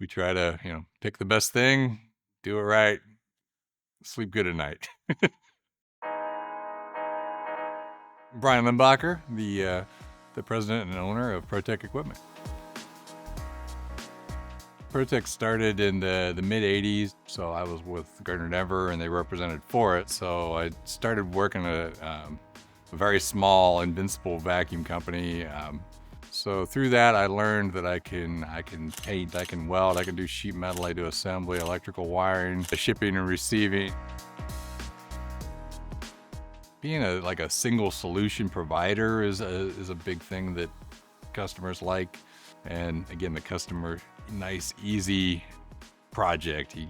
We try to, pick the best thing, do it right, sleep good at night. Brian Limbacher, the president and owner of Protech Equipment. Protech started in the mid 80s, so I was with Gardner Denver and they represented for it. So I started working at a very small invincible vacuum company. So through that, I learned that I can paint, I can weld, I can do sheet metal, I do assembly, electrical wiring, shipping and receiving. Being a single solution provider is a big thing that customers like. And again, the customer, nice, easy project. You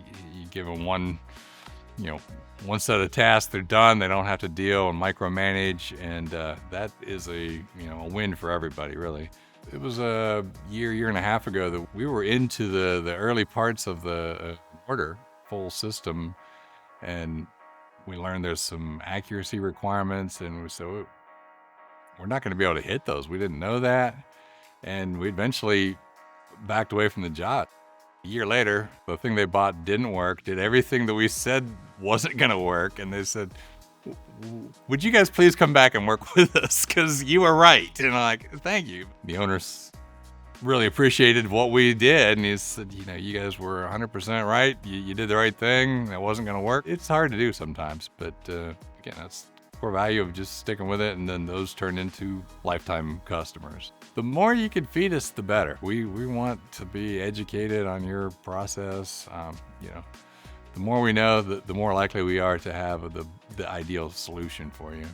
give them one set of tasks, they're done. They don't have to deal and micromanage, and that is a win for everybody, really. It was a year and a half ago that we were into the early parts of the order, full system, and we learned there's some accuracy requirements, and so we're not going to be able to hit those. We didn't know that, and we eventually backed away from the job. A year later, the thing they bought didn't work, did everything that we said wasn't going to work, and they said, would you guys please come back and work with us, because you were right. And I'm like, thank you. The owners really appreciated what we did, and he said, you guys were 100% right. You did the right thing. That wasn't going to work. It's hard to do sometimes, but again, that's the core value of just sticking with it, and then those turn into lifetime customers. The more you can feed us, the better. We want to be educated on your process. The more we know, the more likely we are to have the ideal solution for you.